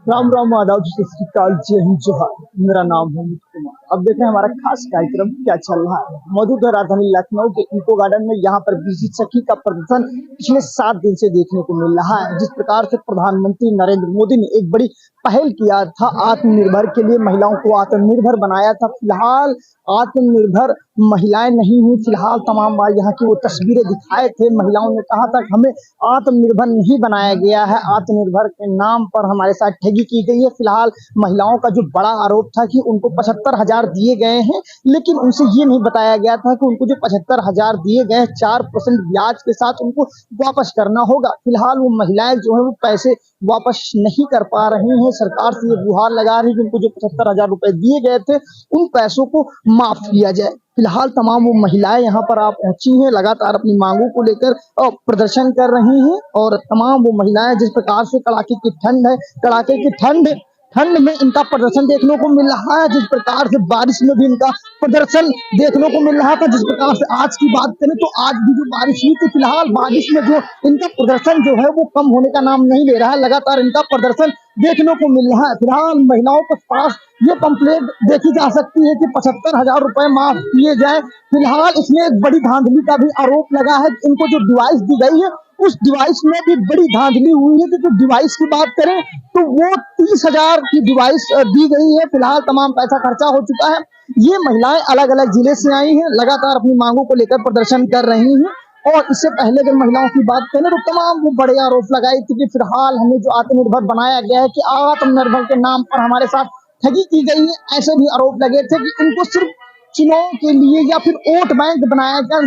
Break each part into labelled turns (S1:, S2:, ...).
S1: राम राम आदाब सत श्री अकाल जय हिंद जोहार। मेरा नाम है अमित कुमार। अब देखें हमारा खास कार्यक्रम क्या चल रहा है। मौजूद है राजधानी लखनऊ के इको गार्डन में। यहाँ पर बीसी सखी का प्रदर्शन पिछले 7 दिन से देखने को मिल रहा है। जिस प्रकार से प्रधानमंत्री नरेंद्र मोदी ने एक बड़ी पहल किया था, आत्मनिर्भर के लिए महिलाओं को आत्मनिर्भर बनाया था। फिलहाल आत्मनिर्भर महिलाएं नहीं हुई। फिलहाल तमाम बार यहाँ की वो तस्वीरें दिखाए थे। महिलाओं ने कहा था कि हमें आत्मनिर्भर नहीं बनाया गया है, आत्मनिर्भर के नाम पर हमारे साथ ठगी की गई है। फिलहाल महिलाओं का जो बड़ा आरोप था कि उनको 75,000 दिए गए हैं, लेकिन उनसे ये नहीं बताया गया था कि उनको जो 75,000 दिए गए 4% ब्याज के साथ उनको वापस करना होगा। फिलहाल वो महिलाएं जो है वो पैसे वापस नहीं कर पा रही हैं। सरकार से ये गुहार लगा रही है कि उनको जो 75,000 रुपए दिए गए थे उन पैसों को माफ किया जाए। फिलहाल तमाम वो महिलाएं यहाँ पर आप पहुंची हैं, लगातार अपनी मांगों को लेकर प्रदर्शन कर रही हैं। और तमाम वो महिलाएं जिस प्रकार से कड़ाके की ठंड है, कड़ाके की ठंड में इनका प्रदर्शन देखने को मिल रहा है। जिस प्रकार से बारिश में भी इनका प्रदर्शन देखने को मिल रहा था। जिस प्रकार से आज की बात करें तो आज भी जो बारिश हुई थी, फिलहाल बारिश में जो इनका प्रदर्शन जो है वो कम होने का नाम नहीं ले रहा है। लगातार इनका प्रदर्शन देखने को मिल रहा है। फिलहाल महिलाओं के पास ये कंप्लेंट देखी जा सकती है कि 75,000 रुपए माफ किए जाए। फिलहाल इसमें एक बड़ी धांधली का भी आरोप लगा है। इनको जो डिवाइस दी गई है उस डिवाइस में भी बड़ी धांधली हुई है। तो डिवाइस की बात करें तो वो 30,000 की डिवाइस दी गई है। फिलहाल तमाम पैसा खर्चा हो चुका है। ये महिलाएं अलग अलग जिले से आई हैं, लगातार अपनी मांगों को लेकर प्रदर्शन कर रही हैं। और इससे पहले अगर महिलाओं की बात करें तो तमाम वो बड़े आरोप लगाए थे कि फिलहाल हमें जो आत्मनिर्भर बनाया गया है कि आत्मनिर्भर के नाम पर हमारे साथ ठगी की गई है। ऐसे भी आरोप लगे थे कि इनको सिर्फ चुनाव के लिए या फिर वोट बैंक बनाया गया।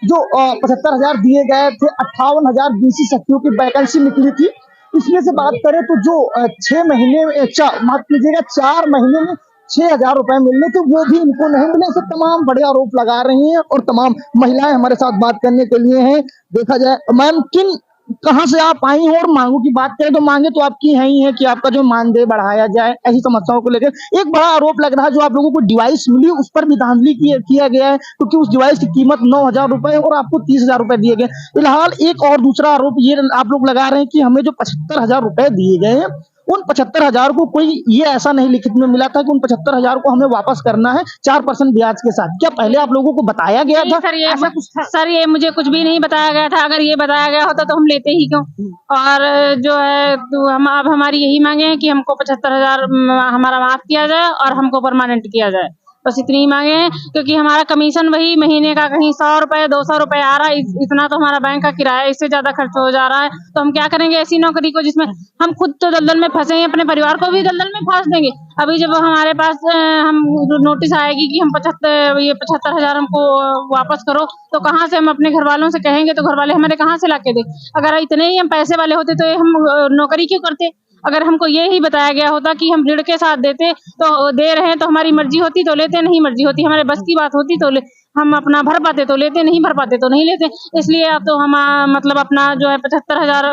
S1: जो 75,000 दिए गए थे, 58,000 बीसी सखियों की वैकेंसी निकली थी। इसमें से बात करें तो जो 6 महीने माफ कीजिएगा 4 महीने में 6,000 रुपए मिलने थे वो भी इनको नहीं मिले। ऐसे तमाम बड़े आरोप लगा रही हैं। और तमाम महिलाएं हमारे साथ बात करने के लिए हैं। देखा जाए मैम कहाँ से आप आई हैं और मांगों की बात करें तो मांगे तो आपकी है ही है कि आपका जो मानदेय बढ़ाया जाए, ऐसी समस्याओं को लेकर एक बड़ा आरोप लग रहा है। जो आप लोगों को डिवाइस मिली उस पर भी धांधली किया गया है, क्योंकि उस डिवाइस की कीमत 9,000 रुपए और आपको 30,000 रुपए दिए गए। फिलहाल एक और दूसरा आरोप ये आप लोग लगा रहे हैं कि हमें जो 75,000 रुपए दिए गए हैं उन 75,000 को कोई ये ऐसा नहीं लिखित में मिला था कि उन 75,000 को हमें वापस करना है 4% ब्याज के साथ। क्या पहले आप लोगों को बताया गया था?
S2: सर ये मुझे कुछ भी नहीं बताया गया था। अगर ये बताया गया होता तो हम लेते ही क्यों। और जो है तो हम अब हमारी यही मांगे हैं कि हमको 75,000 हमारा माफ किया जाए और हमको परमानेंट किया जाए। बस इतनी ही मांगे हैं, क्योंकि हमारा कमीशन वही महीने का कहीं 100 रुपए 200 रुपए आ रहा है। इतना तो हमारा बैंक का किराया, इससे ज्यादा खर्च हो जा रहा है। तो हम क्या करेंगे ऐसी नौकरी को जिसमें हम खुद तो दलदल में फंसे हैं, अपने परिवार को भी दलदल में फंस देंगे। अभी जब हमारे पास हम नोटिस आएगी कि हम 75,000 हमको वापस करो, तो कहाँ से हम अपने घर वालों से कहेंगे? तो घर वाले हमारे कहाँ से लाके दे? अगर इतने ही हम पैसे वाले होते तो हम नौकरी क्यों करते? अगर हमको ये ही बताया गया होता कि हम ऋण के साथ देते तो दे रहे हैं, तो हमारी मर्जी होती तो लेते, नहीं मर्जी होती हमारे बस की बात होती तो हम अपना भर पाते तो लेते, नहीं भर पाते तो नहीं लेते। इसलिए अब तो हम मतलब अपना जो है 75,000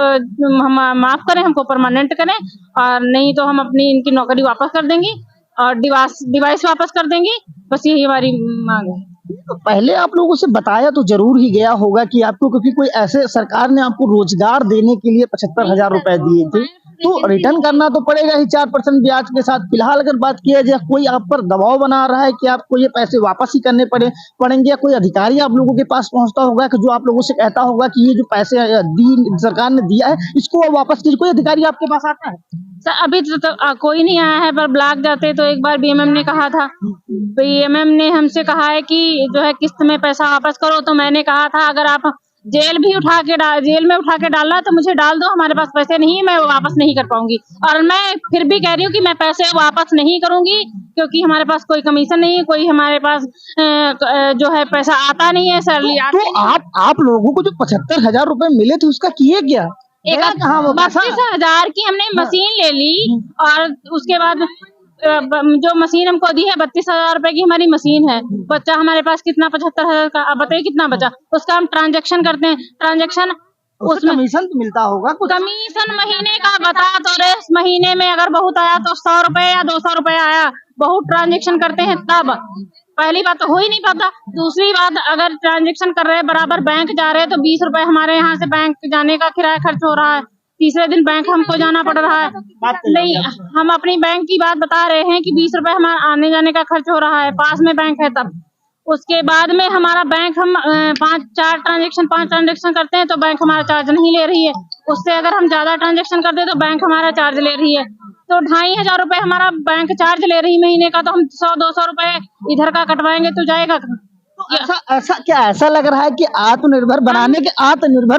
S2: हम माफ करें, हमको परमानेंट करें, और नहीं तो हम अपनी इनकी नौकरी वापस कर देंगे और डिवाइस वापस कर देंगे। बस यही हमारी मांग है।
S1: तो पहले आप लोगों से बताया तो जरूर ही गया होगा कि आपको, क्योंकि कोई ऐसे सरकार ने आपको रोजगार देने के लिए 75,000 रुपए दिए थे तो रिटर्न करना तो पड़ेगा ही 4% ब्याज के साथ। फिलहाल अगर बात किया जाए कोई आप पर दबाव बना रहा है कि आपको ये पैसे वापस ही करने पड़ेंगे, या कोई अधिकारी आप लोगों के पास पहुंचता होगा कि जो आप लोगों से कहता होगा कि ये जो पैसे सरकार ने दिया है इसको वापस कीजिए, कोई अधिकारी आपके पास आता है?
S2: सर अभी तो कोई नहीं आया है, पर ब्लॉक जाते तो एक बार बीएमएम ने कहा था। बीएमएम ने हमसे कहा है कि जो है किस्त में पैसा वापस करो। तो मैंने कहा था अगर आप जेल में उठा के डालना तो मुझे डाल दो, हमारे पास पैसे नहीं है, मैं वापस नहीं कर पाऊंगी। और मैं फिर भी कह रही हूँ कि मैं पैसे वापस नहीं करूंगी, क्योंकि हमारे पास कोई कमीशन नहीं है, कोई हमारे पास जो है पैसा आता नहीं है सैलरी।
S1: तो आप लोगों को जो 75,000 रुपए मिले थे उसका किए क्या?
S2: 32,000 की हमने मशीन ले ली, और उसके बाद जो मशीन हमको दी है 32,000 रुपए की हमारी मशीन है। बच्चा हमारे पास कितना 75,000 का, आप बताइए कितना बचा? उसका हम ट्रांजैक्शन करते हैं, ट्रांजैक्शन
S1: उसमें कमीशन तो मिलता होगा कुछ?
S2: कमीशन महीने का बता तो रहे, उस महीने में अगर बहुत आया तो 100 रुपए या 200 रुपए आया। बहुत ट्रांजैक्शन करते हैं तब पहली बात तो हो ही नहीं पाता। दूसरी बात, अगर ट्रांजैक्शन कर रहे हैं बराबर बैंक जा रहे हैं तो 20 रुपए हमारे यहाँ से बैंक जाने का किराया खर्च हो रहा है। तीसरे दिन बैंक हमको जाना पड़ रहा है। नहीं, हम अपनी बैंक की बात बता रहे हैं कि 20 रुपए हमारा आने जाने का खर्च हो रहा है, पास में बैंक है तब। उसके बाद में हमारा बैंक हम 5 ट्रांजेक्शन करते हैं तो बैंक हमारा चार्ज नहीं ले रही है। उससे अगर हम ज्यादा ट्रांजेक्शन करते हैं तो बैंक हमारा चार्ज ले रही है। तो 2500 रुपए हमारा बैंक चार्ज ले रही महीने का, तो हम 100-200 रुपए इधर का कटवाएंगे तो जाएगा कहाँ?
S1: तो ऐसा लग रहा है कि आत्मनिर्भर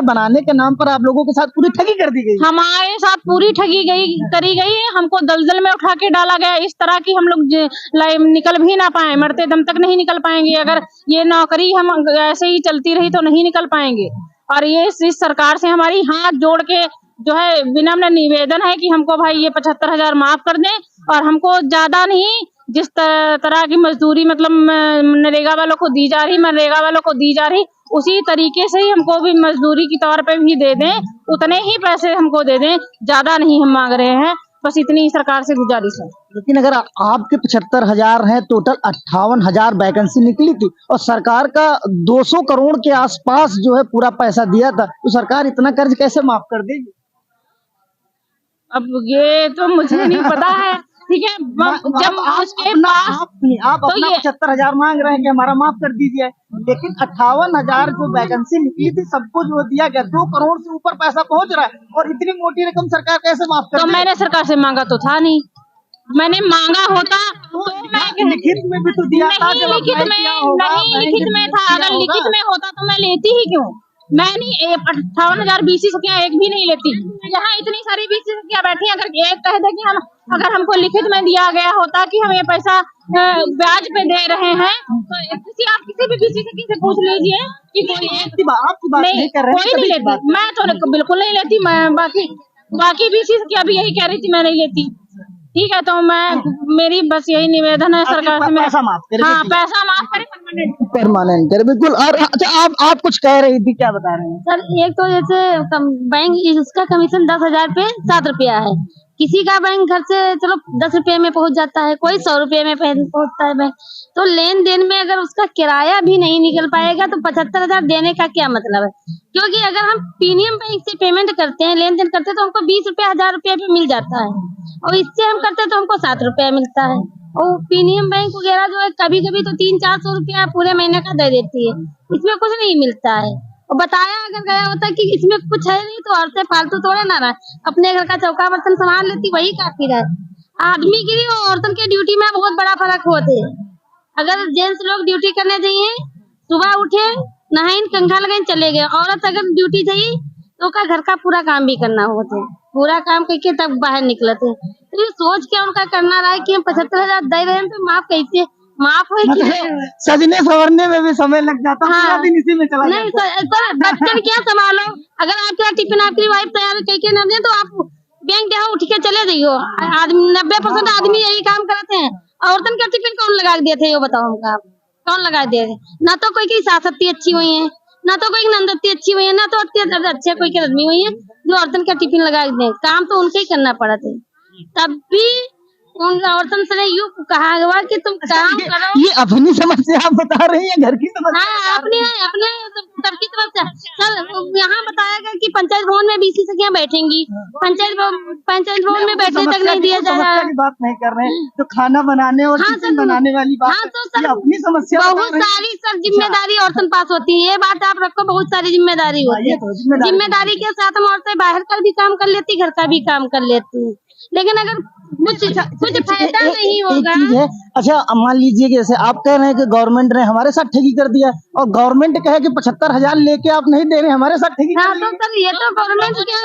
S1: बनाने के नाम पर आप लोगों के साथ पूरी ठगी कर दी गई।
S2: हमारे साथ पूरी ठगी करी गई है। हमको दलदल में उठा के डाला गया इस तरह की हम लोग निकल भी ना पाए, मरते दम तक नहीं निकल पाएंगे। अगर ये नौकरी हम ऐसे ही चलती रही तो नहीं निकल पाएंगे। और ये इस सरकार से हमारी हाथ जोड़ के जो है विनम्र निवेदन है कि हमको भाई ये 75,000 माफ कर दें, और हमको ज्यादा नहीं, जिस तरह की मजदूरी मतलब नरेगा वालों को दी जा रही, मनरेगा वालों को दी जा रही, उसी तरीके से ही हमको भी मजदूरी के तौर पे भी दे दें, उतने ही पैसे हमको दे दें, ज्यादा नहीं हम मांग रहे हैं। बस इतनी सरकार से गुजारिश है।
S1: लेकिन अगर आपके 75,000 हैं, टोटल 58,000 वैकेंसी निकली थी और सरकार का 200 करोड़ के आसपास जो है पूरा पैसा दिया था, तो सरकार इतना कर्ज कैसे माफ कर देगी?
S2: अब ये तो मुझे नहीं पता है, ठीक है। जब उसके पास
S1: आप अपना 75,000 मांग रहे हैं कि हमारा माफ कर दीजिए, लेकिन 58,000 जो वैकेंसी निकली थी सबको जो दिया गया, 2 करोड़ से ऊपर पैसा पहुंच रहा है, और इतनी मोटी रकम सरकार कैसे माफ कर?
S2: तो मैंने सरकार से मांगा तो था नहीं, मैंने मांगा होता तो मैं
S1: लिखित में भी तो दिया था।
S2: नहीं, लिखित में था। अगर लिखित में होता तो मैं लेती ही क्यों? मैं नहीं 58,000 बीसी सखियां एक भी नहीं लेती। यहाँ इतनी सारी बीसी सखियां बैठी, अगर एक कह दे कि हम, अगर हमको लिखित में दिया गया होता कि हम ये पैसा ब्याज पे दे रहे हैं, तो आप किसी भी बीसी सखी से पूछ लीजिए कि कोई
S1: आपकी बात नहीं कर रहे हैं।
S2: कोई नहीं लेती। मैं तो बिल्कुल नहीं लेती। मैं बाकी बीसी सखियां भी यही कह रही थी, मैं नहीं लेती। ठीक है, तो मेरी बस यही निवेदन है सरकार से,
S1: पैसा माफ करे।
S2: हाँ, पैसा माफ करे,
S1: परमानेंट करे, बिल्कुल। और अच्छा, आप कुछ कह रही थी, क्या बता रहे हैं?
S3: सर, एक तो जैसे बैंक इसका कमीशन 10,000 पे 7 रुपया है। किसी का बैंक घर से चलो 10 रुपये में पहुंच जाता है, कोई 100 रुपये में पहुंचता है बैंक। तो लेन देन में अगर उसका किराया भी नहीं निकल पाएगा तो 75,000 देने का क्या मतलब है? क्योंकि अगर हम प्रीमियम बैंक से पेमेंट करते हैं, लेन देन करते हैं, तो हमको 20 रुपया 1,000 रुपया पे मिल जाता है, और इससे हम करते हैं तो हमको 7 रुपया मिलता है। और प्रीमियम बैंक वगैरह जो है कभी कभी तो 300-400 रुपया पूरे महीने का दे देती है, इसमें कुछ नहीं मिलता है। और बताया अगर गया होता कि इसमें कुछ है नहीं, तो औरतें फालतू थोड़े ना रहा, अपने घर का चौका बर्तन संभाल लेती, वही काफी है। आदमी की और औरतों की ड्यूटी में बहुत बड़ा फर्क होते है। अगर जेंट्स लोग ड्यूटी करने जाइए, सुबह उठे, नहाइन, कंघा लगाइन, चले गए। औरत अगर ड्यूटी जाइए तो का घर का पूरा काम भी करना होता है, पूरा काम करके तब बाहर निकलते। तो ये सोच के उनका करना रहा है कि हम 75,000 दे रहे हैं, तो माफ कैसे माफ है कि
S1: सजने संवरने में भी समय लग जाता है। हाँ। दिन इसी में चला
S3: नहीं सर, बच्चन क्या संभालो? अगर आपका टिफिन आपकी वाइफ तैयार करके न दे तो आप बैंक जहाँ उठ के चले जाइयो। आदमी 90% आदमी यही काम करते हैं। औरतन का टिफिन कौन लगा दिए थे, ये बताओ हमका, आप कौन लगा दिए थे? ना तो कोई की सासत्ती अच्छी हुई है, ना तो कोई नंदत्ती अच्छी हुई है, ना तो अच्छे कोई की आदमी हुई है जो औरतन का टिफिन लगा दे। काम तो उनके ही करना पड़ा था। तब भी उन औरतन से यूँ कहा गया कि तुम काम करो।
S1: ये अपनी समस्या आप बता रही हैं, घर की समस्या?
S3: हाँ, अपने सबकी तरफ से। सर, यहाँ बताया गया कि पंचायत भवन में बीसी सखियां बैठेंगी, पंचायत भवन में बैठने तक नहीं दिया जा रहा है।
S1: बात नहीं कर रहे हैं, तो खाना बनाने और टिफिन बनाने वाली बात।
S3: हाँ, तो सर
S1: अपनी समस्या
S3: बहुत सारी सर जिम्मेदारी औरतन पास होती है, ये बात आप रखो, बहुत सारी जिम्मेदारी होती है। जिम्मेदारी के साथ हम औरतें बाहर का भी काम कर लेती, घर का भी काम कर लेती, लेकिन अगर कुछ फायदा नहीं होगा।
S1: अच्छा, मान लीजिए कि जैसे आप कह रहे हैं कि गवर्नमेंट ने हमारे साथ ठगी कर दिया, और गवर्नमेंट कहे कि 75,000 लेके आप नहीं दे रहे, हमारे साथ ठगी।
S3: हाँ, तो सर ये तो गवर्नमेंट के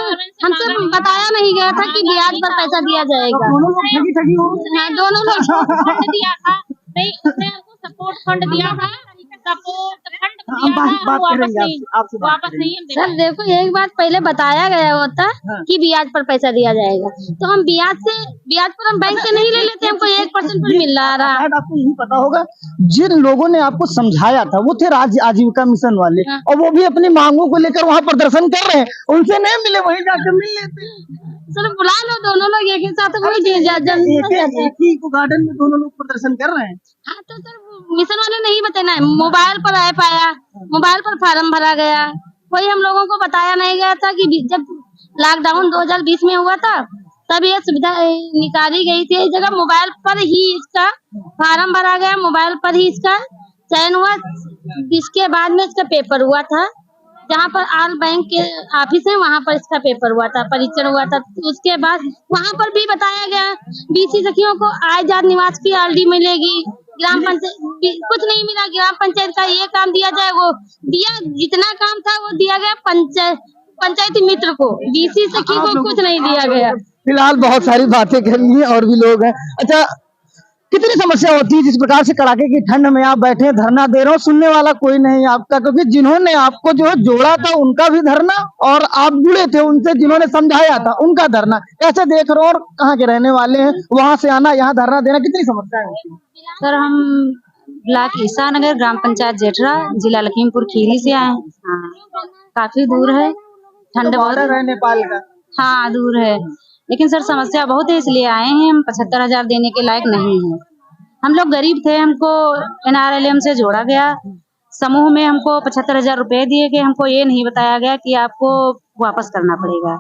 S3: हमसे बताया नहीं गया था कि ब्याज पर पैसा दिया जाएगा।
S1: दोनों लोग ठगी हो।
S3: हाँ, दोनों लोग
S2: फंड दिया था, नहीं उसने हमको सपोर्ट फंड दिया था, सपोर्ट फंड दिया था, वापस नहीं हम।
S3: सर देखो, एक बात पहले बताया गया होता कि ब्याज पर पैसा दिया जाएगा, तो हम ब्याज पर हम बैंक से नहीं ले लेते, हमको 1% पर मिल रहा।
S1: आपको यही पता होगा, जिन लोगों ने आपको समझाया था वो थे राज्य आजीविका मिशन वाले, और वो भी अपनी मांगों को लेकर वहाँ प्रदर्शन कर रहे हैं, उनसे नहीं मिले वहीं जाकर मिल लेते।
S3: सर बुला लो, दोनों लोग एक ही साथ
S1: एक ही गार्डन में दोनों लोग प्रदर्शन कर रहे हैं।
S3: हाँ, तो सर मिशन वाले नहीं बताना है, मोबाइल पर ऐप आया, मोबाइल पर फार्म भरा गया, वही हम लोगों को बताया नहीं गया था कि जब लॉकडाउन 2020 में हुआ था, तब ये सुविधा निकाली गई थी। इस जगह मोबाइल पर ही इसका फार्म भरा गया, मोबाइल पर ही इसका चयन हुआ। इसके बाद में इसका पेपर हुआ था, जहाँ पर आल बैंक के ऑफिस है वहाँ पर इसका पेपर हुआ था, परीक्षण हुआ था। उसके बाद वहाँ पर भी बताया गया बीसी सखियों को आय जात निवास की आरडी मिलेगी। ग्राम पंचायत कुछ नहीं मिला, ग्राम पंचायत का ये काम दिया जाए, वो दिया, जितना काम था वो दिया गया पंचायती मित्र को, बीसी सखी को कुछ नहीं दिया गया।
S1: फिलहाल बहुत सारी बातें कर ली और भी लोग हैं। अच्छा, कितनी समस्या होती है जिस प्रकार से कड़ाके की ठंड में आप बैठे धरना दे रहे हो, सुनने वाला कोई नहीं आपका, क्योंकि जिन्होंने आपको जो है जोड़ा था उनका भी धरना और आप जुड़े थे उनसे जिन्होंने समझाया था उनका धरना, कैसे देख रहे हो? और कहाँ के रहने वाले हैं, वहां से आना यहाँ धरना देना, कितनी समस्या है?
S2: सर हम ब्लॉक ईसा नगर ग्राम पंचायत जेठरा जिला लखीमपुर खीरी से आए हैं। हाँ, काफी दूर है, ठंड बहुत
S1: है नेपाल का।
S2: हाँ दूर है, लेकिन सर समस्या बहुत है इसलिए आए हैं। हम 75,000 देने के लायक नहीं हैं। हम लोग गरीब थे, हमको NRLM से जोड़ा गया, समूह में हमको 75,000 रुपए दिए गए। हमको ये नहीं बताया गया कि आपको वापस करना पड़ेगा।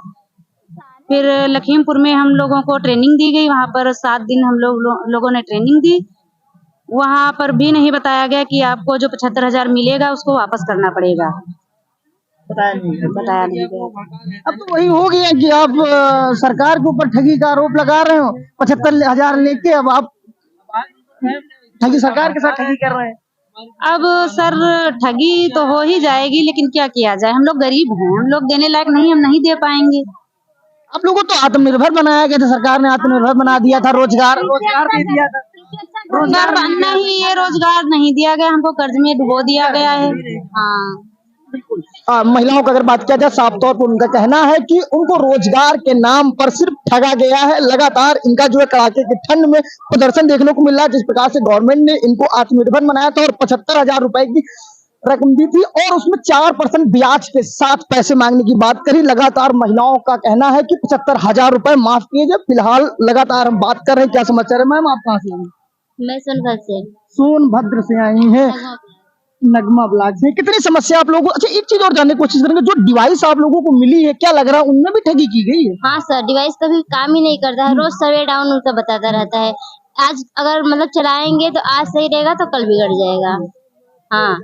S2: फिर लखीमपुर में हम लोगों को ट्रेनिंग दी गई, वहाँ पर 7 दिन हम लोगों ने ट्रेनिंग दी। वहाँ पर भी नहीं बताया गया कि आपको जो 75,000 मिलेगा उसको वापस करना पड़ेगा, बताया नहीं गया।
S1: अब तो वही हो गया कि आप सरकार के ऊपर ठगी का आरोप लगा रहे हो, 75,000 लेके अब आप ठगी, सरकार के साथ ठगी कर रहे हैं।
S2: अब सर ठगी तो हो ही जाएगी, लेकिन क्या किया जाए, हम लोग गरीब हैं, हम लोग देने लायक नहीं, हम नहीं दे पाएंगे।
S1: आप लोगों को तो आत्मनिर्भर बनाया गया था, सरकार ने आत्मनिर्भर बना दिया था, रोजगार दे दिया था।
S2: रोजगार नहीं, ये रोजगार नहीं दिया गया, हमको कर्ज में डुबो दिया गया है। हाँ
S1: महिलाओं का अगर बात किया जाए, साफ तौर पर उनका कहना है कि उनको रोजगार के नाम पर सिर्फ ठगा गया है। लगातार इनका जो है कड़ाके की ठंड में प्रदर्शन देखने को मिल रहा है। जिस प्रकार से गवर्नमेंट ने इनको आत्मनिर्भर बनाया था और 75,000 रुपए की रकम दी थी और उसमें 4% ब्याज के साथ पैसे मांगने की बात करी। लगातार महिलाओं का कहना है कि 75,000 रुपए माफ किए जाए। फिलहाल लगातार हम बात कर रहे हैं, क्या समाचार है मैम? आप कहाँ से आई?
S3: मैं सोनभद्र से।
S1: सोनभद्र से आई हैं, नगमा ब्लॉक से। कितनी समस्या आप लोगों को? अच्छा, एक चीज और जानने की कोशिश करेंगे, जो डिवाइस आप लोगों को मिली है, क्या लग रहा है उनमें भी ठगी की गई है?
S3: हाँ सर, डिवाइस कभी काम ही नहीं करता है, रोज सर्वे डाउन उनका बताता रहता है। आज अगर मतलब चलाएंगे तो आज सही रहेगा तो कल बिगड़ जाएगा। हाँ,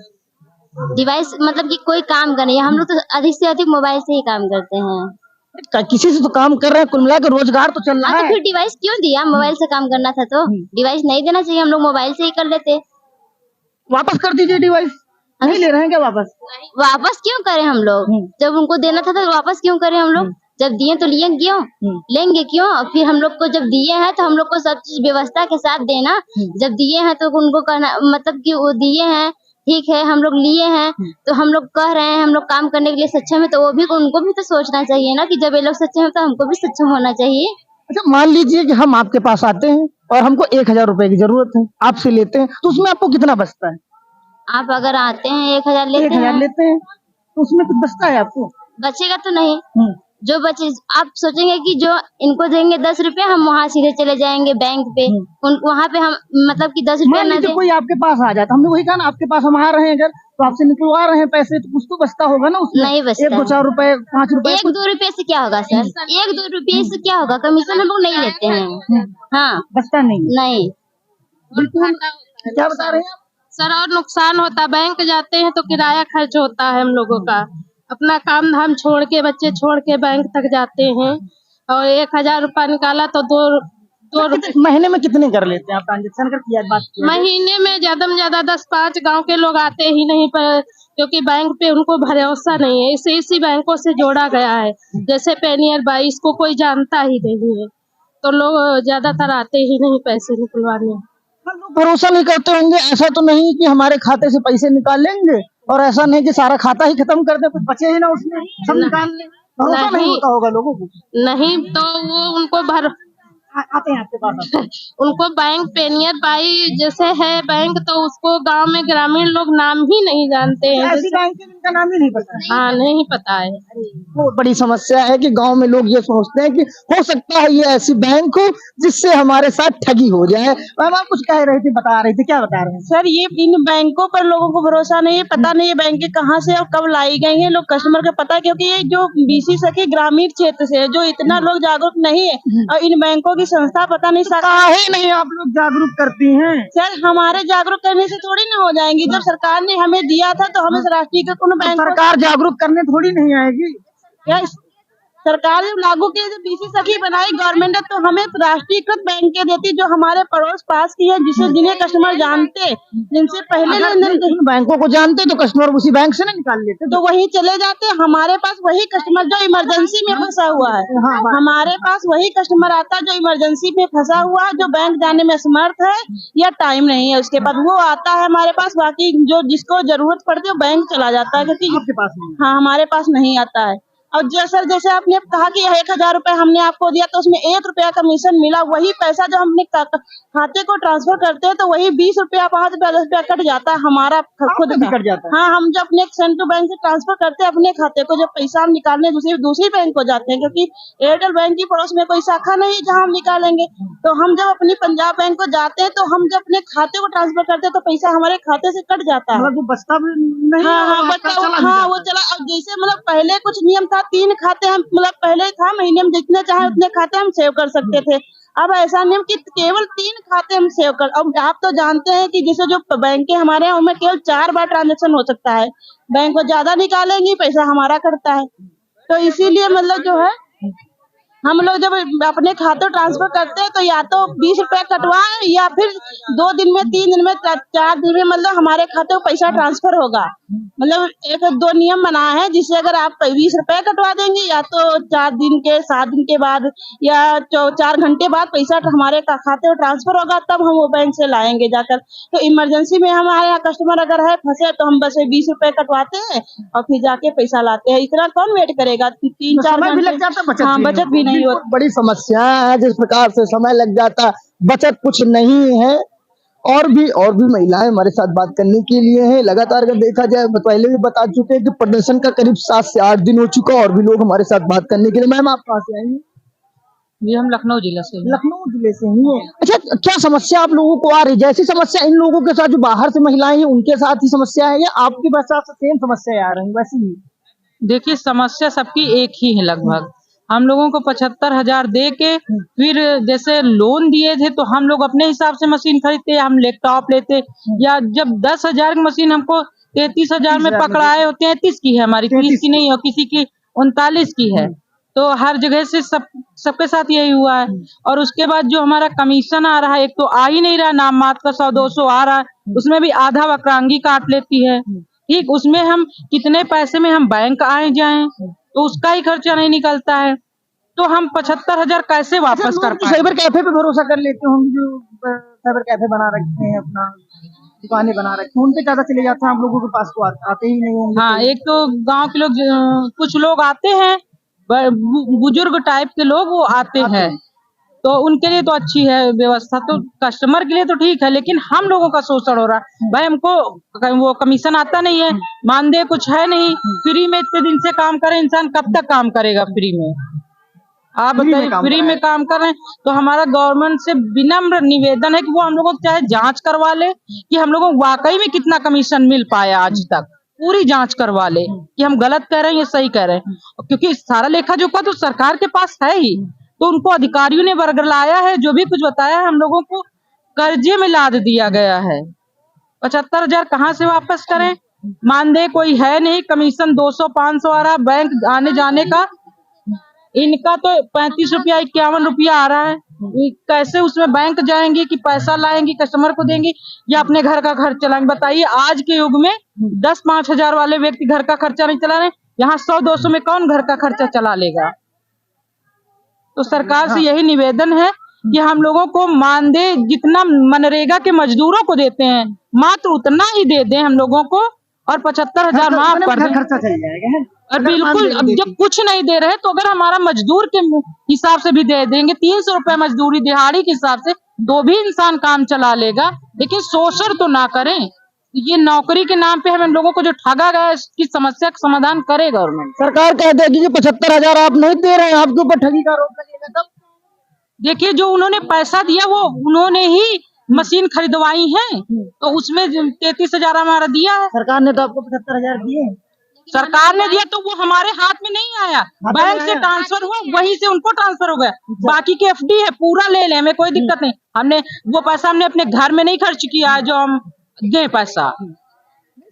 S3: डिवाइस मतलब कि कोई काम का नहीं है, हम लोग तो अधिक से अधिक मोबाइल से ही काम करते हैं।
S1: किसी से तो काम कर रहे हैं, कुल मिला के रोजगार तो चल रहा है।
S3: तो फिर डिवाइस क्यों दिया? मोबाइल से काम करना था तो डिवाइस नहीं देना चाहिए, हम लोग मोबाइल से ही कर लेते।
S1: वापस कर दीजिए डिवाइस। नहीं ले रहे हैं क्या वापस?
S3: वापस क्यों करें हम लोग? जब उनको देना था तो वापस क्यों करें हम लोग? जब दिए तो लिए क्यों? लेंगे क्यों? और फिर हम लोग को जब दिए हैं तो हम लोग को सब चीज व्यवस्था के साथ देना। जब दिए हैं तो उनको कहना, मतलब कि वो दिए हैं, ठीक है, हम लोग लिए हैं तो हम लोग कह रहे हैं हम लोग काम करने के लिए सक्षम है, तो वो भी उनको भी तो सोचना चाहिए ना कि जब ये लोग सक्षम है तो हमको भी सक्षम होना चाहिए।
S1: अच्छा, मान लीजिए कि हम आपके पास आते हैं और हमको 1,000 रुपए की जरूरत है, आपसे लेते हैं, तो उसमें आपको कितना बचता है?
S3: आप अगर आते हैं 1,000 लेते
S1: हैं तो उसमें कुछ बचता है आपको?
S3: बचेगा तो नहीं। जो बचे आप सोचेंगे कि जो इनको देंगे 10 रुपए, हम वहाँ सीधे चले जाएंगे बैंक पे, वहाँ पे हम मतलब कि 10 रुपए न दे।
S1: कोई आपके पास आ जाता, हमने वही कहा ना, आपके पास हम आ रहे हैं अगर तो आपसे निकलवा रहे हैं पैसे, तो कुछ तो बचता होगा ना उसमें?
S3: नहीं बचता।
S1: 1-2-4 रुपए, 5 रुपए,
S3: 1-2 रुपए से क्या होगा सर? 1-2 रुपए से क्या होगा? कमीशन हम लोग नहीं लेते हैं। हाँ,
S1: बचता नहीं।
S3: बिल्कुल।
S1: क्या बता रहे हैं आप?
S2: सर और नुकसान होता है, बैंक जाते हैं तो किराया खर्च होता है हम लोगों का, अपना काम धाम छोड़ के, बच्चे छोड़ के बैंक तक जाते हैं और 1,000 रुपया निकाला तो दो
S1: महीने में कितने कर लेते हैं आप ट्रांजेक्शन? कर किया बात किया?
S2: महीने में ज्यादा 10-5 गांव के लोग आते ही नहीं, पर क्योंकि बैंक पे उनको भरोसा नहीं है। इसी बैंकों से जोड़ा गया है, जैसे पेनियर बाई, इसको कोई जानता ही नहीं है, तो लोग ज्यादातर आते ही नहीं पैसे निकलवाने।
S1: भरोसा नहीं करते होंगे, ऐसा तो नहीं कि हमारे खाते से पैसे निकाल लेंगे, और ऐसा नहीं कि सारा खाता ही खत्म कर दे, कुछ बचे ही ना उसमें, सब निकाल लें। भरोसा नहीं होता होगा लोगों को।
S2: नहीं तो वो उनको
S1: आते हैं आपके पास
S2: उनको बैंक पेनियर बाई जैसे है बैंक, तो उसको गांव में ग्रामीण लोग नाम ही नहीं जानते हैं।
S1: ऐसी बैंक इसका नाम ही नहीं पता।
S2: हाँ नहीं पता है।
S1: बहुत बड़ी समस्या है कि गांव में लोग ये सोचते हैं कि हो सकता है ये ऐसी बैंक हो जिससे हमारे साथ ठगी हो जाए। मैम आप कुछ कह रही थी, बता रही थी, क्या बता रहे हैं?
S2: सर ये इन बैंकों पर लोगों को भरोसा नहीं है, पता नहीं है बैंकें कहाँ से और कब लाई गई हैं, लोग कस्टमर का पता है, क्योंकि ये जो बीसी सखी ग्रामीण क्षेत्र से है, जो इतना लोग जागरूक नहीं है, और इन बैंकों की संस्था पता नहीं
S1: काहे नहीं आप लोग जागरूक करती हैं?
S2: सर हमारे जागरूक करने से थोड़ी ना हो जाएंगी। जब सरकार ने हमें दिया था तो हमें राष्ट्रीयकृत कोनो बैंक
S1: सरकार जागरूक करने थोड़ी नहीं आएगी।
S2: या सरकार ने लागू किया, जब बीसी सखी बनाई गवर्नमेंट ने, तो हमें राष्ट्रीयकृत बैंक देती जो हमारे पड़ोस पास की है, जिसे जिन्हें कस्टमर जानते, जिनसे पहले लेनदेन
S1: बैंकों को जानते तो कस्टमर उसी बैंक से ना निकाल लेते।
S2: तो वही चले जाते। हमारे पास वही कस्टमर जो इमरजेंसी में फंसा हुआ है, हमारे पास वही कस्टमर आता है जो इमरजेंसी में फंसा हुआ है, जो बैंक जाने में असमर्थ है या टाइम नहीं है उसके पास, वो आता है हमारे पास। बाकी जो जिसको जरूरत पड़ती है वो बैंक चला जाता है, क्योंकि
S1: आपके पास नहीं।
S2: हाँ हमारे पास नहीं आता है। और जैसे आपने कहा कि 1,000 रुपए हमने आपको दिया तो उसमें 1 रुपया कमीशन मिला, वही पैसा जो हमने खाते को ट्रांसफर करते हैं तो वही 20 रुपया 5 रुपया 10 रुपया कट जाता है हमारा खुद का।
S1: कट जाता है।
S2: हाँ हम जब अपने सेंट्रल बैंक से ट्रांसफर करते हैं अपने खाते को, जब पैसा हम निकालने दूसरी बैंक को जाते हैं, क्योंकि एयरटेल बैंक की पड़ोस में कोई शाखा नहीं है जहाँ हम निकालेंगे, तो हम जब अपनी पंजाब बैंक को जाते हैं तो हम जब अपने खाते को ट्रांसफर करते हैं तो पैसा हमारे खाते से कट जाता है।
S1: बचता भी नहीं।
S2: हाँ वो चला। अब जैसे मतलब पहले कुछ नियम था, 3 खाते हम मतलब पहले था महीने में जितने चाहे उतने खाते हम सेव कर सकते थे। अब ऐसा नियम कि केवल 3 खाते हम सेव कर। अब आप तो जानते हैं कि जैसे जो बैंक हमारे हैं उनमें केवल 4 बार ट्रांजेक्शन हो सकता है, बैंक को ज्यादा निकालेंगी पैसा हमारा कटता है। तो इसीलिए मतलब जो है हम लोग जब अपने खाते ट्रांसफर करते हैं तो या तो 20 रुपए कटवाएं या फिर 2 दिन में 3 दिन में 4 दिन में मतलब हमारे खाते को पैसा ट्रांसफर होगा। मतलब 1-2 नियम बना है, जिससे अगर आप 20 रुपए कटवा देंगे या तो 4 दिन के 7 दिन के बाद या 4 घंटे बाद पैसा हमारे खाते में ट्रांसफर होगा, तब हम वो बैंक से लाएंगे जाकर। तो इमरजेंसी में हमारे यहाँ कस्टमर अगर है फंसे तो हम बस 20 रुपए कटवाते हैं और फिर जाके पैसा लाते हैं। इतना कौन वेट करेगा, 3-4 घंटे लग जाता। हाँ बचत भी नहीं होती।
S1: बड़ी समस्या है, जिस प्रकार से समय लग जाता, बचत कुछ नहीं है। और भी महिलाएं हमारे साथ बात करने के लिए हैं। लगातार अगर देखा जाए, पहले भी बता चुके हैं कि प्रदर्शन का करीब 7 से 8 दिन हो चुका, और भी लोग हमारे साथ बात करने के लिए। मैम आप कहाँ से आएंगे?
S2: जी हम लखनऊ जिले से।
S1: लखनऊ जिले से ही है। अच्छा, क्या समस्या आप लोगों को आ रही है? जैसी समस्या इन लोगों के साथ जो बाहर से महिलाएं हैं उनके साथ ही समस्या है, या आपके पास सेम समस्या आ रही है वैसी ही?
S2: देखिए समस्या सबकी एक ही है लगभग। हम लोगों को 75,000 दे के फिर जैसे लोन दिए थे तो हम लोग अपने हिसाब से मशीन खरीदते, हम लैपटॉप लेते, या जब 10,000 की मशीन हमको 33,000 में पकड़ाए हो, 33 की है हमारी, 30 की नहीं हो, किसी की 39 की है। तो हर जगह से सबके साथ यही हुआ है। और उसके बाद जो हमारा कमीशन आ रहा है, एक तो आ ही नहीं रहा, नाम मात्र का 100-200 आ रहा है, उसमें भी आधा वक्रांगी काट लेती है। ठीक, उसमें हम कितने पैसे में हम बैंक आए जाएं तो उसका ही खर्चा नहीं निकलता है, तो हम 75,000 कैसे वापस कर पाए?
S1: साइबर कैफे पे भरोसा कर लेते होंगे, जो साइबर कैफे बना रखे हैं, अपना दुकानें बना रखी हैं, उन पे ज्यादा चले जाते हैं, आप लोगों के पास तो आते ही नहीं होंगे।
S2: हाँ, एक तो गांव के लोग कुछ लोग आते हैं, बुजुर्ग टाइप के लोग वो आते हैं, तो उनके लिए तो अच्छी है व्यवस्था, तो कस्टमर के लिए तो ठीक है, लेकिन हम लोगों का शोषण हो रहा है। भाई हमको वो कमीशन आता नहीं है, मानदेय कुछ है नहीं, फ्री में इतने दिन से काम करे इंसान कब तक काम करेगा फ्री में? आप बताइए, फ्री में काम कर रहे हैं तो हमारा गवर्नमेंट से विनम्र निवेदन है कि वो हम लोगों को चाहे जांच करवा ले कि हम लोगों को वाकई में कितना कमीशन मिल पाया आज तक, पूरी जांच करवा ले कि हम गलत कह रहे हैं या सही कह रहे हैं, क्योंकि सारा लेखा जोखा तो सरकार के पास है ही। तो उनको अधिकारियों ने बरगलाया है, जो भी कुछ बताया है हम लोगों को कर्जे में लाद दिया गया है। 75,000 कहाँ से वापस करें? मानदेय कोई है नहीं, कमीशन 200-500 आ रहा, बैंक आने जाने का इनका तो 35 रुपया 51 रुपया आ रहा है। कैसे उसमें बैंक जाएंगे कि पैसा लाएंगे कस्टमर को देंगे या अपने घर का खर्च चलाएंगे? बताइए, आज के युग में 10-5 हजार वाले व्यक्ति घर का खर्चा नहीं चला रहे, यहाँ 100-200 में कौन घर का खर्चा चला लेगा? तो सरकार से यही निवेदन है कि हम लोगों को मानदेय जितना मनरेगा के मजदूरों को देते हैं मात्र उतना ही दे दें हम लोगों को, और 75,000 माफ कर दें,
S1: खर्चा चल जाएगा।
S2: और बिल्कुल अब जब कुछ नहीं दे रहे तो अगर हमारा मजदूर के हिसाब से भी दे देंगे, 300 रुपए मजदूरी दिहाड़ी के हिसाब से, तो भी इंसान काम चला लेगा, लेकिन शोषण तो ना करें। ये नौकरी के नाम पे हम लोगों को जो ठगा गया है, इसकी समस्या का समाधान करे गवर्नमेंट।
S1: सरकार कहते हैं कि 75,000 आप नहीं दे रहे हैं, आपके ऊपर ठगी का आरोप लगेगा तब।
S2: देखिए जो उन्होंने पैसा दिया वो उन्होंने ही मशीन खरीदवाई है, तो उसमें 33,000 हमारा दिया है।
S1: सरकार ने तो आपको 75,000 दिए हैं।
S2: सरकार ने दिया तो वो हमारे हाथ में नहीं आया, बैंक से ट्रांसफर हुआ, वहीं से उनको ट्रांसफर हो गया। बाकी के एफडी है पूरा ले ले, हमें कोई दिक्कत नहीं। हमने वो पैसा हमने अपने घर में नहीं खर्च किया है, जो हम दे पैसा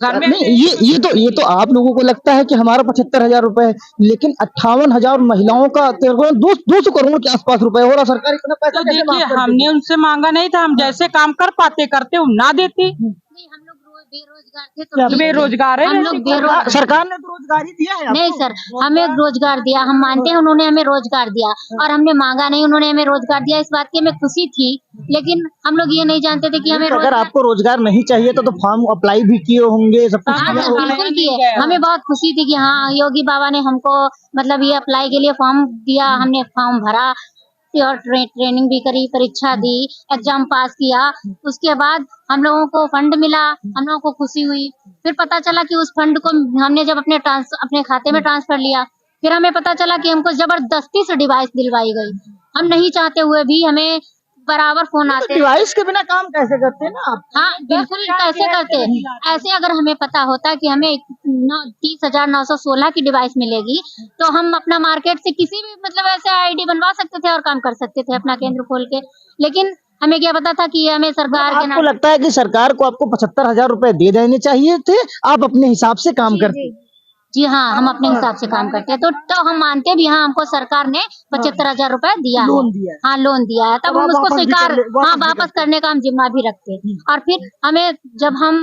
S2: घर में।
S1: नहीं, ये तो आप लोगों को लगता है कि हमारा 75,000 रुपए है, लेकिन 58,000 महिलाओं का 200 करोड़ के आसपास रुपए हो रहा, सरकार इतना पैसा
S2: तो
S1: कैसे माफ
S2: देखिए
S1: कर देगी?
S2: हमने उनसे मांगा नहीं था, हम जैसे काम कर पाते करते वो ना देती।
S3: नहीं, हम लोग बेरोजगार थे तो ठीक है।
S2: बेरोजगार है
S3: हम लोग बेरोजगार।
S1: सरकार ने तो रोजगारी दिया है
S3: नहीं सर, हमें रोजगार दिया, हम मानते हैं उन्होंने हमें रोजगार दिया और हमने मांगा नहीं, उन्होंने हमें रोजगार दिया, इस बात की हमें खुशी थी। लेकिन हम लोग ये नहीं जानते थे कि हमें
S1: अगर आपको रोजगार नहीं चाहिए तो फॉर्म अप्लाई भी किए होंगे, सब कुछ
S3: हाँ
S1: किया
S3: सर,
S1: होगा।
S3: बिल्कुल किए। हमें बहुत खुशी थी कि हाँ योगी बाबा ने हमको मतलब ये अप्लाई के लिए फॉर्म दिया, हमने फॉर्म भरा और ट्रेनिंग भी करी, परीक्षा दी, एग्जाम पास किया। उसके बाद हम लोगों को फंड मिला, हम लोगों को खुशी हुई। फिर पता चला कि उस फंड को हमने जब अपने खाते में ट्रांसफर लिया, फिर हमें पता चला कि हमको जबरदस्ती से डिवाइस दिलवाई गई। हम नहीं चाहते हुए भी हमें बराबर फोन आते हैं।
S1: डिवाइस के बिना काम कैसे करते हैं ना आप?
S3: हाँ बिल्कुल कैसे करते हैं। ऐसे अगर हमें पता होता कि हमें 30,916 की डिवाइस मिलेगी तो हम अपना मार्केट से किसी भी मतलब ऐसे आईडी बनवा सकते थे और काम कर सकते थे अपना केंद्र खोल के। लेकिन हमें क्या पता था कि हमें सरकार के
S1: आपको लगता है कि सरकार को आपको 75,000 रुपए दे देने चाहिए थे, आप अपने हिसाब से काम करते?
S3: जी हाँ, हम अपने हिसाब से काम करते हैं तो हम मानते भी हाँ हमको सरकार ने 75,000 रुपए दिया है।
S1: लोन दिया है।
S3: हाँ लोन दिया है, तब हम उसको स्वीकार हाँ वापस करने का हम जिम्मा भी रखते हैं। और फिर हमें जब हम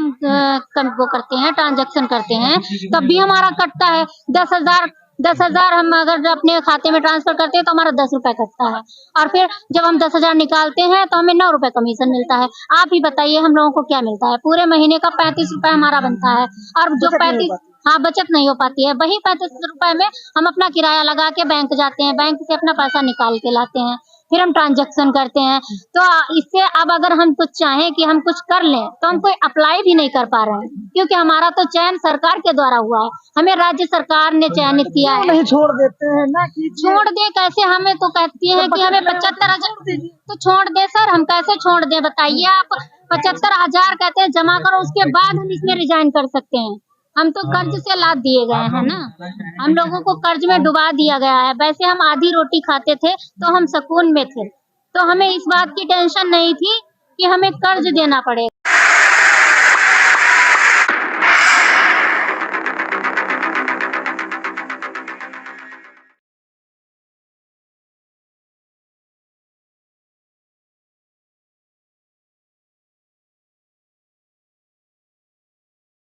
S3: वो करते हैं ट्रांजैक्शन करते हैं तब भी हमारा कटता है 10,000 हम अगर अपने खाते में ट्रांसफर करते हैं तो हमारा 10 रुपए कटता है। और फिर जब हम 10,000 निकालते हैं तो हमें 9 रुपए कमीशन मिलता है। आप ही बताइए हम लोगों को क्या मिलता है? पूरे महीने का 35 रुपए हमारा बनता है और जो 35 हाँ बचत नहीं हो पाती है। वही 35 रुपए में हम अपना किराया लगा के बैंक जाते हैं, बैंक से अपना पैसा निकाल के लाते हैं, फिर हम ट्रांजैक्शन करते हैं। तो इससे अब अगर हम कुछ चाहें कि हम कुछ कर लें तो हम कोई अप्लाई भी नहीं कर पा रहे हैं, क्योंकि हमारा तो चयन सरकार के द्वारा हुआ है, हमें राज्य सरकार ने चयनित किया है।
S1: नहीं छोड़ देते हैं ना कि
S3: छोड़ दे कैसे? हमें तो कहती है कि हमें 75,000 तो छोड़ दे सर, हम कैसे छोड़ दे बताइए आप? 75,000 कहते हैं जमा करो, उसके बाद हम इसमें रिजाइन कर सकते हैं। हम तो कर्ज से लाद दिए गए हैं ना, हम लोगों को कर्ज में डुबा दिया गया है। वैसे हम आधी रोटी खाते थे तो हम सुकून में थे, तो हमें इस बात की टेंशन नहीं थी कि हमें कर्ज देना पड़ेगा।